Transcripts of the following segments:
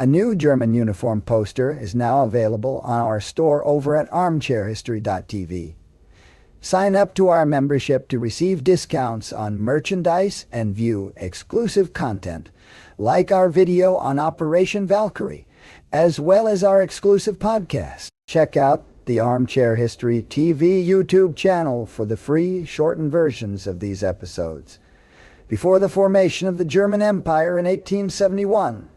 A new German uniform poster is now available on our store over at armchairhistory.tv. Sign up to our membership to receive discounts on merchandise and view exclusive content, like our video on Operation Valkyrie, as well as our exclusive podcast. Check out the Armchair History TV YouTube channel for the free, shortened versions of these episodes. Before the formation of the German Empire in 1871,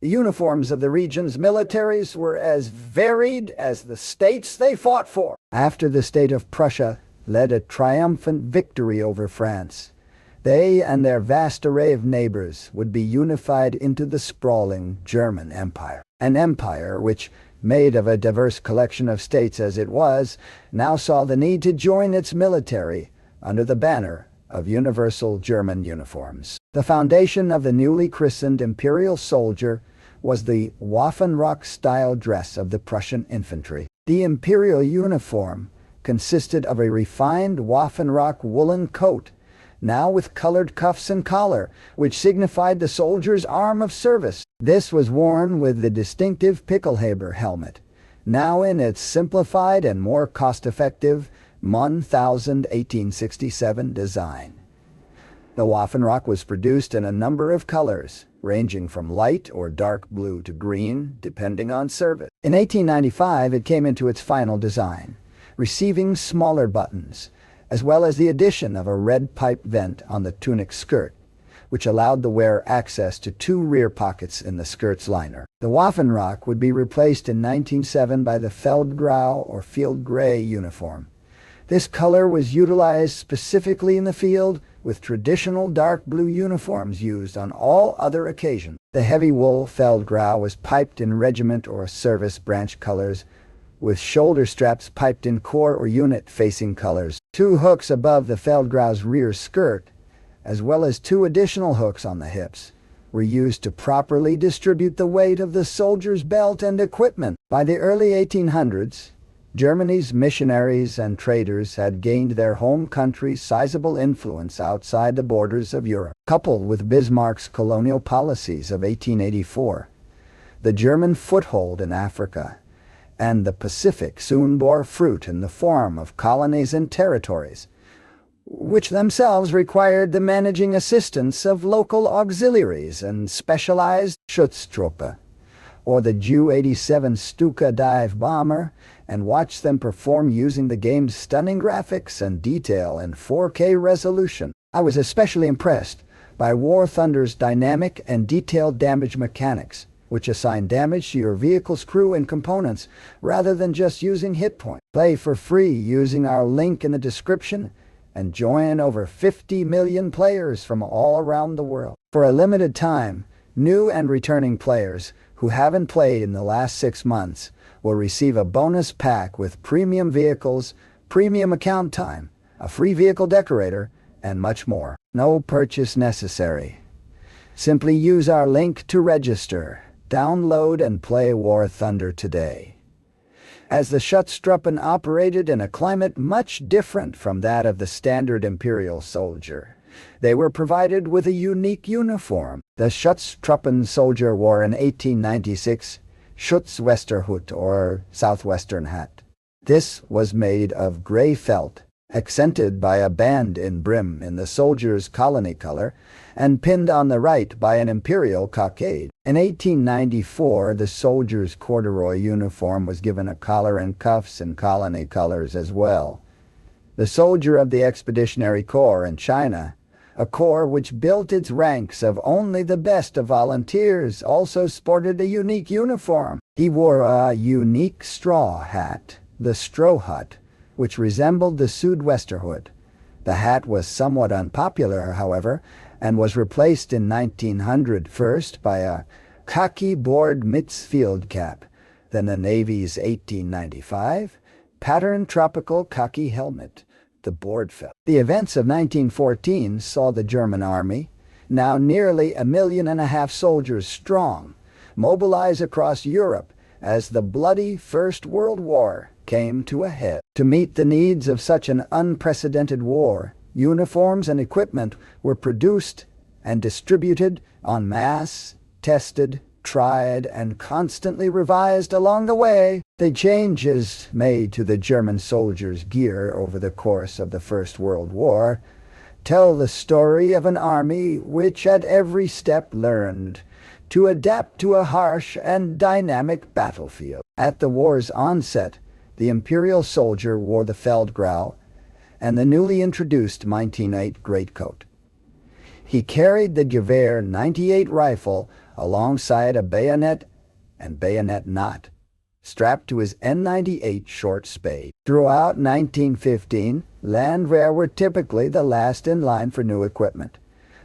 the uniforms of the region's militaries were as varied as the states they fought for. After the state of Prussia led a triumphant victory over France, they and their vast array of neighbors would be unified into the sprawling German Empire. An empire which, made of a diverse collection of states as it was, now saw the need to join its military under the banner of universal German uniforms. The foundation of the newly christened imperial soldier was the Waffenrock-style dress of the Prussian infantry. The imperial uniform consisted of a refined Waffenrock woolen coat, now with colored cuffs and collar, which signified the soldier's arm of service. This was worn with the distinctive Pickelhaube helmet, now in its simplified and more cost-effective 1867 design. The Waffenrock was produced in a number of colors, ranging from light or dark blue to green, depending on service. In 1895, it came into its final design, receiving smaller buttons, as well as the addition of a red pipe vent on the tunic skirt, which allowed the wearer access to two rear pockets in the skirt's liner. The Waffenrock would be replaced in 1907 by the Feldgrau or field gray uniform. This color was utilized specifically in the field, with traditional dark blue uniforms used on all other occasions. The heavy wool Feldgrau was piped in regiment or service branch colors, with shoulder straps piped in corps or unit facing colors. Two hooks above the Feldgrau's rear skirt, as well as two additional hooks on the hips, were used to properly distribute the weight of the soldier's belt and equipment. By the early 1800s, Germany's missionaries and traders had gained their home country's sizable influence outside the borders of Europe. Coupled with Bismarck's colonial policies of 1884, the German foothold in Africa and the Pacific soon bore fruit in the form of colonies and territories, which themselves required the managing assistance of local auxiliaries and specialized Schutztruppe, or the Ju-87 Stuka dive bomber, and watch them perform using the game's stunning graphics and detail in 4K resolution. I was especially impressed by War Thunder's dynamic and detailed damage mechanics, which assign damage to your vehicle's crew and components rather than just using hit points. Play for free using our link in the description and join over 50 million players from all around the world. For a limited time, new and returning players who haven't played in the last 6 months will receive a bonus pack with premium vehicles, premium account time, a free vehicle decorator, and much more. No purchase necessary. Simply use our link to register, download, and play War Thunder today. As the Schutztruppen operated in a climate much different from that of the standard imperial soldier, they were provided with a unique uniform. The Schutztruppen soldier wore an 1896 Schutzwesterhut, or southwestern hat. This was made of gray felt, accented by a band in brim in the soldier's colony color, and pinned on the right by an imperial cockade. In 1894, the soldier's corduroy uniform was given a collar and cuffs in colony colors as well. The soldier of the Expeditionary Corps in China, a corps which built its ranks of only the best of volunteers, also sported a unique uniform. He wore a unique straw hat, the Strohhut, which resembled the Südwesterhut. The hat was somewhat unpopular, however, and was replaced in 1900 first by a khaki board Mitz field cap, then the Navy's 1895 patterned tropical khaki helmet, the Boardfeld. The events of 1914 saw the German army, now nearly 1.5 million soldiers strong, mobilize across Europe as the bloody First World War came to a head. To meet the needs of such an unprecedented war, uniforms and equipment were produced and distributed en masse, tested, tried, and constantly revised along the way. The changes made to the German soldiers' gear over the course of the First World War tell the story of an army which at every step learned to adapt to a harsh and dynamic battlefield. At the war's onset, the imperial soldier wore the Feldgrau and the newly introduced 1908 greatcoat. He carried the Gewehr 98 rifle alongside a bayonet and bayonet knot, strapped to his N98 short spade. Throughout 1915, Landwehr were typically the last in line for new equipment.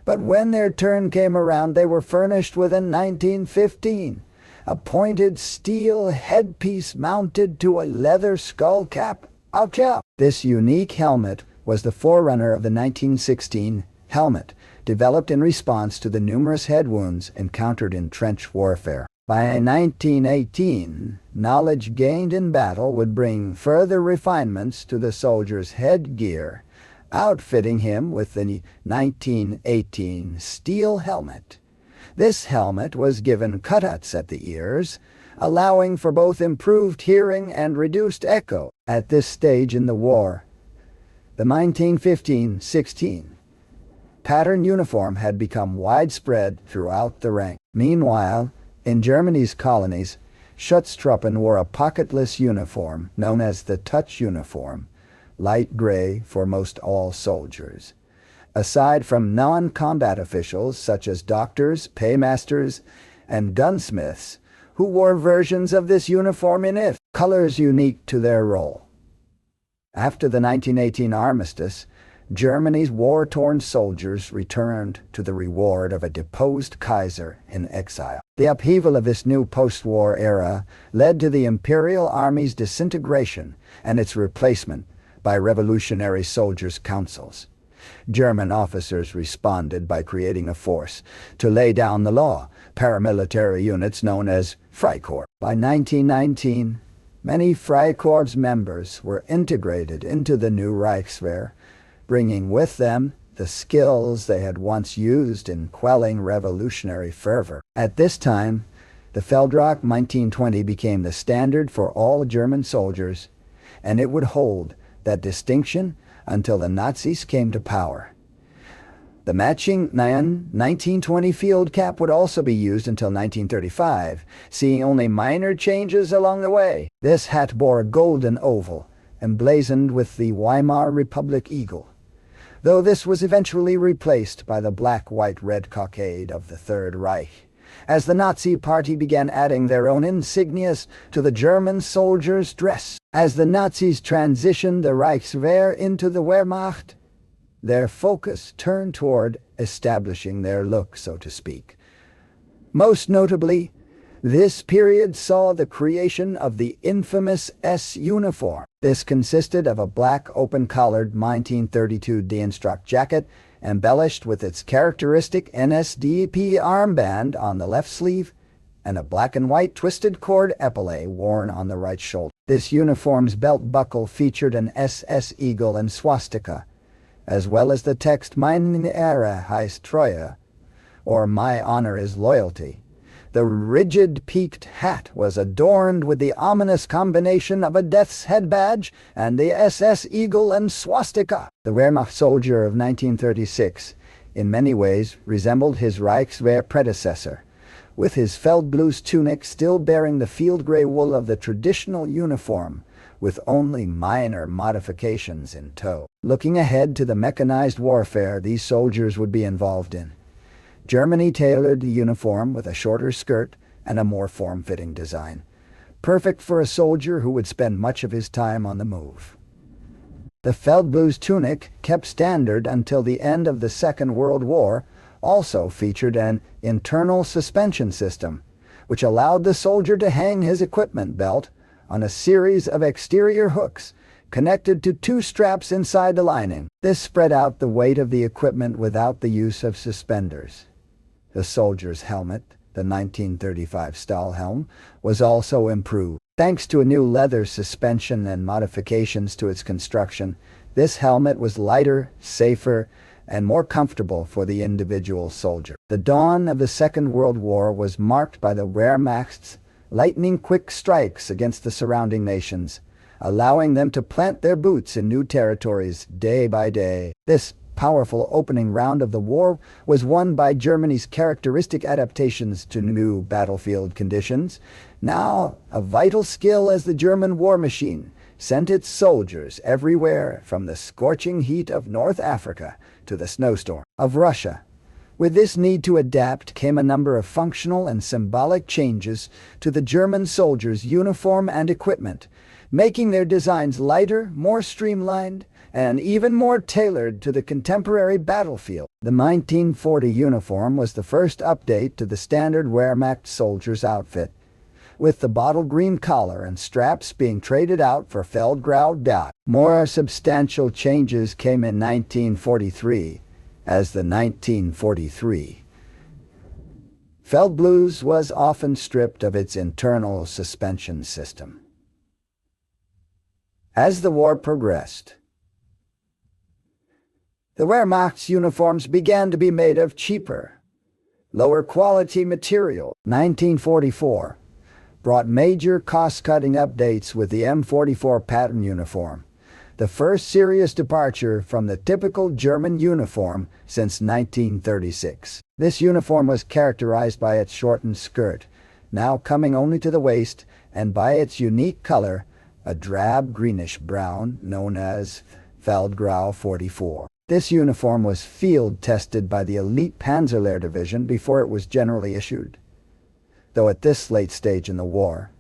But when their turn came around, they were furnished with a 1915, a pointed steel headpiece mounted to a leather skull cap. Ouch! This unique helmet was the forerunner of the 1916 helmet, developed in response to the numerous head wounds encountered in trench warfare. By 1918, knowledge gained in battle would bring further refinements to the soldier's headgear, outfitting him with the 1918 steel helmet. This helmet was given cutouts at the ears, allowing for both improved hearing and reduced echo. At this stage in the war, the 1915-16 pattern uniform had become widespread throughout the rank. Meanwhile, in Germany's colonies, Schutztruppen wore a pocketless uniform known as the touch uniform, light gray for most all soldiers. Aside from non-combat officials such as doctors, paymasters, and gunsmiths, who wore versions of this uniform in colors unique to their role. After the 1918 armistice, Germany's war-torn soldiers returned to the reward of a deposed Kaiser in exile. The upheaval of this new post-war era led to the Imperial Army's disintegration and its replacement by revolutionary soldiers' councils. German officers responded by creating a force to lay down the law, paramilitary units known as Freikorps. By 1919, many Freikorps members were integrated into the new Reichswehr, bringing with them the skills they had once used in quelling revolutionary fervor. At this time, the Feldrock 1920 became the standard for all German soldiers, and it would hold that distinction until the Nazis came to power. The matching 1920 field cap would also be used until 1935, seeing only minor changes along the way. This hat bore a golden oval, emblazoned with the Weimar Republic eagle, though this was eventually replaced by the black-white-red cockade of the Third Reich, as the Nazi Party began adding their own insignias to the German soldiers' dress. As the Nazis transitioned the Reichswehr into the Wehrmacht, their focus turned toward establishing their look, so to speak. Most notably, this period saw the creation of the infamous S uniform. This consisted of a black open-collared 1932 Dienstrock jacket embellished with its characteristic NSDAP armband on the left sleeve and a black and white twisted cord epaulet worn on the right shoulder. This uniform's belt buckle featured an SS eagle and swastika, as well as the text Meine Ehre heißt Treue, or My Honor is Loyalty. The rigid peaked hat was adorned with the ominous combination of a death's head badge and the SS eagle and swastika. The Wehrmacht soldier of 1936 in many ways resembled his Reichswehr predecessor, with his Feldblues tunic still bearing the field gray wool of the traditional uniform, with only minor modifications in tow. Looking ahead to the mechanized warfare these soldiers would be involved in, Germany tailored the uniform with a shorter skirt and a more form-fitting design, perfect for a soldier who would spend much of his time on the move. The Feldblues tunic, kept standard until the end of the Second World War, also featured an internal suspension system, which allowed the soldier to hang his equipment belt on a series of exterior hooks connected to two straps inside the lining. This spread out the weight of the equipment without the use of suspenders. The soldier's helmet, the 1935 Stahlhelm, was also improved. Thanks to a new leather suspension and modifications to its construction, this helmet was lighter, safer, and more comfortable for the individual soldier. The dawn of the Second World War was marked by the Wehrmacht's lightning-quick strikes against the surrounding nations, allowing them to plant their boots in new territories day by day. This powerful opening round of the war was won by Germany's characteristic adaptations to new battlefield conditions. Now, a vital skill as the German war machine sent its soldiers everywhere from the scorching heat of North Africa to the snowstorm of Russia. With this need to adapt came a number of functional and symbolic changes to the German soldiers' uniform and equipment, making their designs lighter, more streamlined, and even more tailored to the contemporary battlefield. The 1940 uniform was the first update to the standard Wehrmacht soldier's outfit, with the bottle green collar and straps being traded out for Feldgrau dot. More substantial changes came in 1943, as the 1943 Feldblues was often stripped of its internal suspension system. As the war progressed, the Wehrmacht's uniforms began to be made of cheaper, lower-quality material. 1944 brought major cost-cutting updates with the M44 pattern uniform, the first serious departure from the typical German uniform since 1936. This uniform was characterized by its shortened skirt, now coming only to the waist, and by its unique color, a drab greenish-brown known as Feldgrau 44. This uniform was field-tested by the elite Panzerlehr Division before it was generally issued, though at this late stage in the war,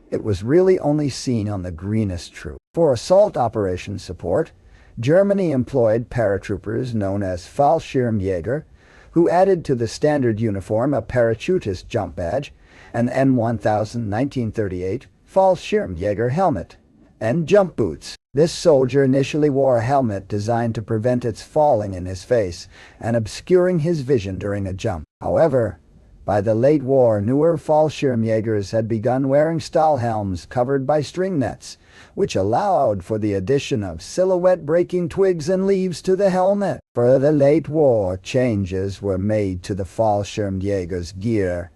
it was really only seen on the greenest troop. For assault operation support, Germany employed paratroopers known as Fallschirmjäger, who added to the standard uniform a parachutist jump badge, an N1000 1938 Fallschirmjäger helmet, and jump boots. This soldier initially wore a helmet designed to prevent its falling in his face and obscuring his vision during a jump. However, by the late war, newer Fallschirmjägers had begun wearing Stahlhelms covered by string nets, which allowed for the addition of silhouette-breaking twigs and leaves to the helmet. For the late war, changes were made to the Fallschirmjäger's gear,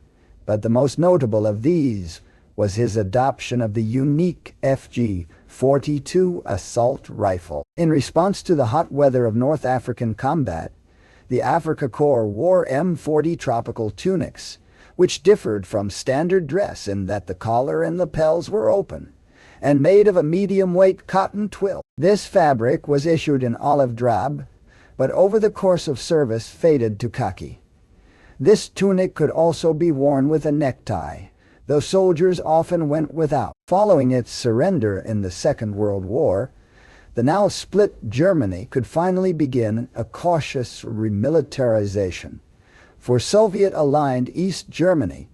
but the most notable of these was his adoption of the unique FG-42 assault rifle. In response to the hot weather of North African combat, the Afrika Korps wore M40 tropical tunics, which differed from standard dress in that the collar and lapels were open, and made of a medium-weight cotton twill. This fabric was issued in olive drab, but over the course of service faded to khaki. This tunic could also be worn with a necktie, though soldiers often went without. Following its surrender in the Second World War, the now split Germany could finally begin a cautious remilitarization. For Soviet-aligned East Germany,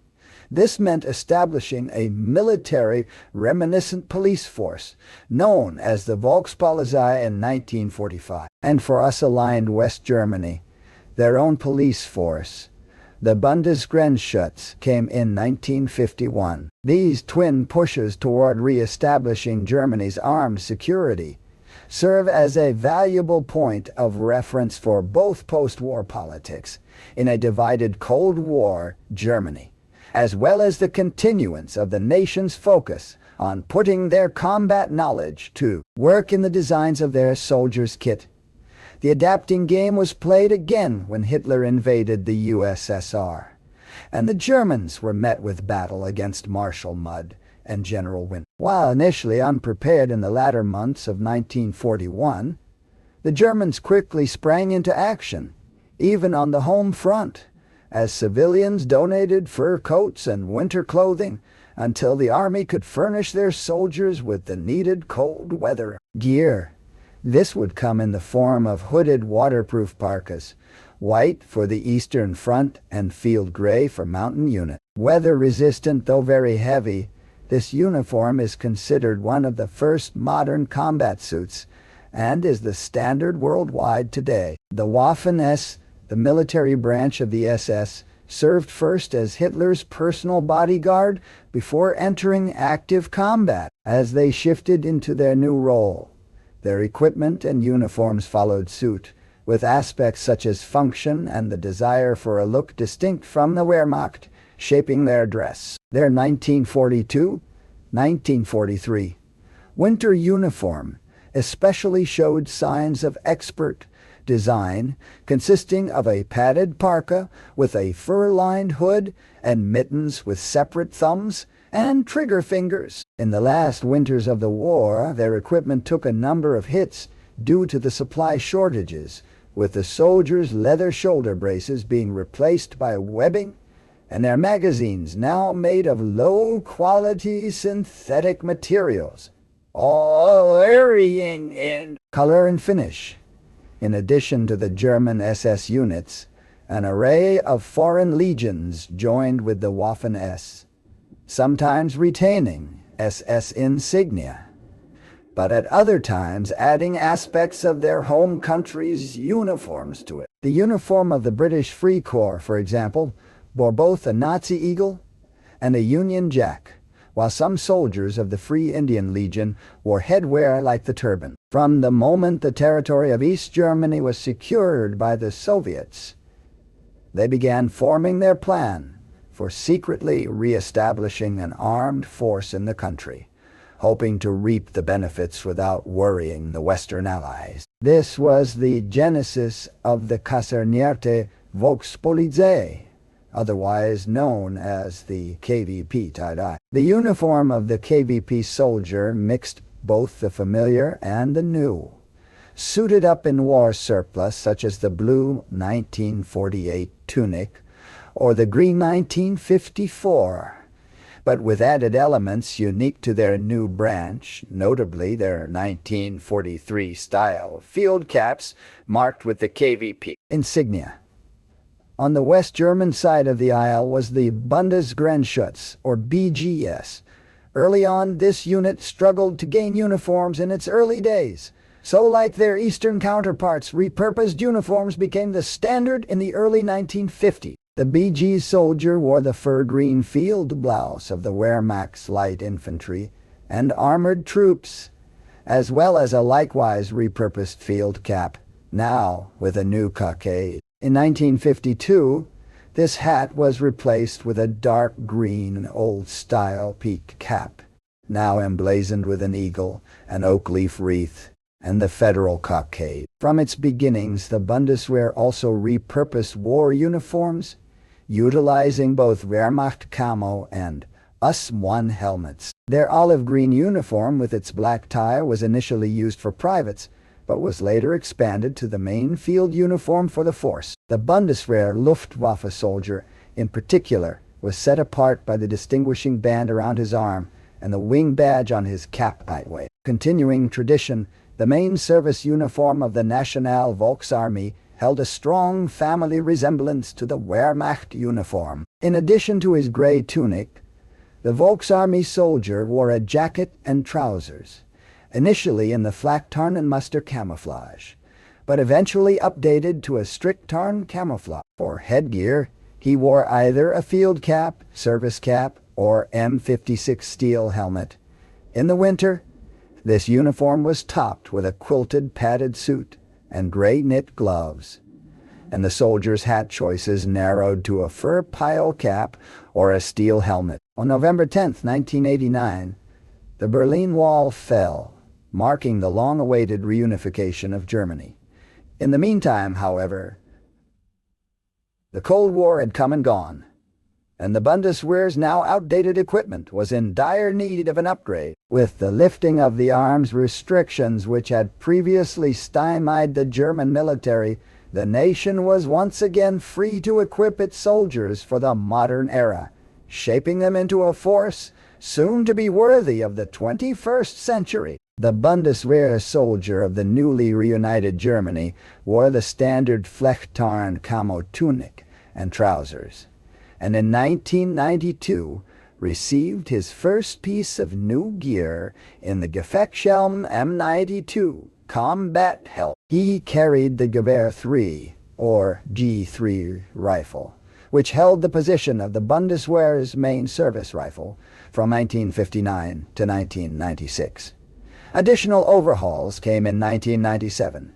this meant establishing a military reminiscent police force known as the Volkspolizei in 1945. And for us-aligned West Germany, their own police force, the Bundesgrenzschutz, came in 1951. These twin pushes toward re-establishing Germany's armed security serve as a valuable point of reference for both post-war politics in a divided Cold War Germany, as well as the continuance of the nation's focus on putting their combat knowledge to work in the designs of their soldiers' kit. The adapting game was played again when Hitler invaded the USSR, and the Germans were met with battle against Marshal Mudd and General Winter. While initially unprepared in the latter months of 1941, the Germans quickly sprang into action, even on the home front, as civilians donated fur coats and winter clothing until the army could furnish their soldiers with the needed cold weather gear. This would come in the form of hooded waterproof parkas, white for the Eastern Front and field gray for mountain unit. Weather-resistant though very heavy, this uniform is considered one of the first modern combat suits and is the standard worldwide today. The Waffen-S, the military branch of the SS, served first as Hitler's personal bodyguard before entering active combat. As they shifted into their new role, their equipment and uniforms followed suit, with aspects such as function and the desire for a look distinct from the Wehrmacht shaping their dress. Their 1942-1943 winter uniform especially showed signs of expert design, consisting of a padded parka with a fur-lined hood and mittens with separate thumbs and trigger fingers. In the last winters of the war, their equipment took a number of hits due to the supply shortages, with the soldiers' leather shoulder braces being replaced by webbing, and their magazines now made of low-quality synthetic materials, all varying in color and finish. In addition to the German SS units, an array of foreign legions joined with the Waffen-S, sometimes retaining SS insignia, but at other times adding aspects of their home country's uniforms to it. The uniform of the British Free Corps, for example, bore both a Nazi eagle and a Union Jack, while some soldiers of the Free Indian Legion wore headwear like the turban. From the moment the territory of East Germany was secured by the Soviets, they began forming their plan for secretly re-establishing an armed force in the country, hoping to reap the benefits without worrying the Western Allies. This was the genesis of the Kasernierte Volkspolizei, otherwise known as the KVP tie-dye. The uniform of the KVP soldier mixed both the familiar and the new, suited up in war surplus such as the blue 1948 tunic or the green 1954, but with added elements unique to their new branch, notably their 1943 style field caps marked with the KVP insignia. On the West German side of the aisle was the Bundesgrenzschutz, or BGS. Early on, this unit struggled to gain uniforms in its early days. So, like their Eastern counterparts, repurposed uniforms became the standard in the early 1950s. The BG soldier wore the fur-green field blouse of the Wehrmacht's light infantry and armored troops, as well as a likewise repurposed field cap, now with a new cockade. In 1952, this hat was replaced with a dark green old-style peaked cap, now emblazoned with an eagle, an oak leaf wreath, and the federal cockade. From its beginnings, the Bundeswehr also repurposed war uniforms, utilizing both Wehrmacht camo and US-1 helmets. Their olive-green uniform with its black tie was initially used for privates, but was later expanded to the main field uniform for the force. The Bundeswehr Luftwaffe soldier, in particular, was set apart by the distinguishing band around his arm and the wing badge on his cap lightweight. Continuing tradition, the main service uniform of the National Volksarmee held a strong family resemblance to the Wehrmacht uniform. In addition to his gray tunic, the Volksarmee soldier wore a jacket and trousers, initially in the flak tarn and muster camouflage, but eventually updated to a strict tarn camouflage. For headgear, he wore either a field cap, service cap, or M56 steel helmet. In the winter, this uniform was topped with a quilted padded suit and gray knit gloves, and the soldiers' hat choices narrowed to a fur pile cap or a steel helmet. On November 10, 1989, the Berlin Wall fell, marking the long-awaited reunification of Germany. In the meantime, however, the Cold War had come and gone, and the Bundeswehr's now outdated equipment was in dire need of an upgrade. With the lifting of the arms restrictions which had previously stymied the German military, the nation was once again free to equip its soldiers for the modern era, shaping them into a force soon to be worthy of the 21st century. The Bundeswehr soldier of the newly reunited Germany wore the standard Flechttarn camo tunic and trousers, and in 1992 received his first piece of new gear in the Gefechtshelm M92 combat helmet. He carried the Gewehr 3, or G3 rifle, which held the position of the Bundeswehr's main service rifle from 1959 to 1996. Additional overhauls came in 1997.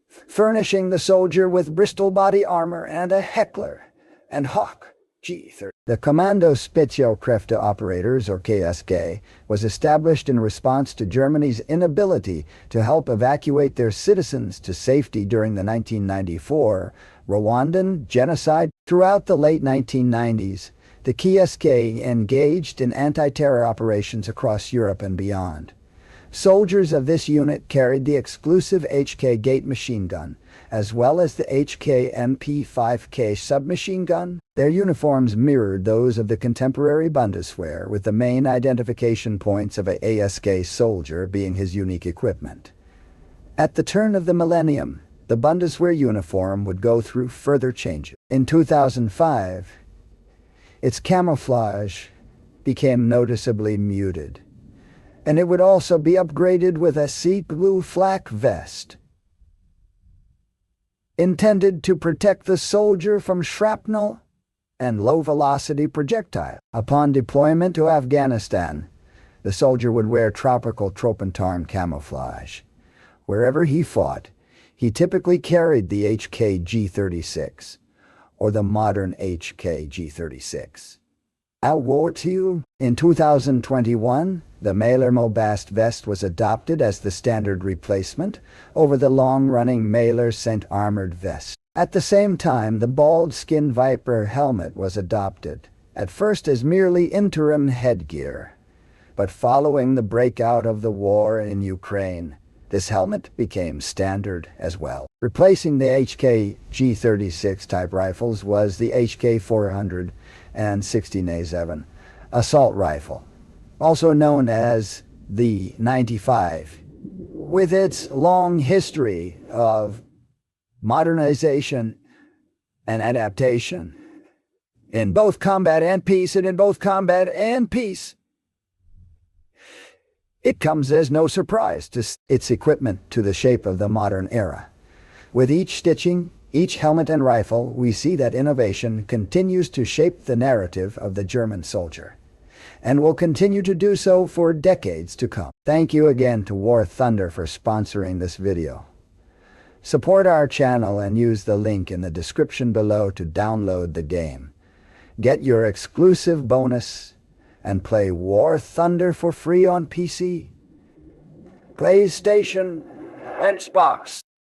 furnishing the soldier with Bristol body armor and a Heckler and Hawk G30. The Kommando Spezialkräfte Operators, or KSK, was established in response to Germany's inability to help evacuate their citizens to safety during the 1994 Rwandan genocide. Throughout the late 1990s, the KSK engaged in anti-terror operations across Europe and beyond. Soldiers of this unit carried the exclusive HK Gate machine gun, as well as the HK MP5K submachine gun. Their uniforms mirrored those of the contemporary Bundeswehr, with the main identification points of a ASK soldier being his unique equipment. At the turn of the millennium, the Bundeswehr uniform would go through further changes. In 2005, its camouflage became noticeably muted, and it would also be upgraded with a sea blue flak vest, intended to protect the soldier from shrapnel and low-velocity projectiles. Upon deployment to Afghanistan, the soldier would wear tropical Tropentarn camouflage. Wherever he fought, he typically carried the HK G36, or the modern HK G36. In 2021, the Mailer Bast vest was adopted as the standard replacement over the long-running Mailer Scent armored vest. At the same time, the bald skin Viper helmet was adopted, at first as merely interim headgear. But following the breakout of the war in Ukraine, this helmet became standard as well. Replacing the HK G36 type rifles was the HK 416A7 assault rifle, also known as the 95, with its long history of modernization and adaptation in both combat and peace, it comes as no surprise to its equipment to the shape of the modern era. With each stitching, each helmet and rifle, we see that innovation continues to shape the narrative of the German soldier, and will continue to do so for decades to come. Thank you again to War Thunder for sponsoring this video. Support our channel and use the link in the description below to download the game. Get your exclusive bonus and play War Thunder for free on PC, PlayStation, and Xbox.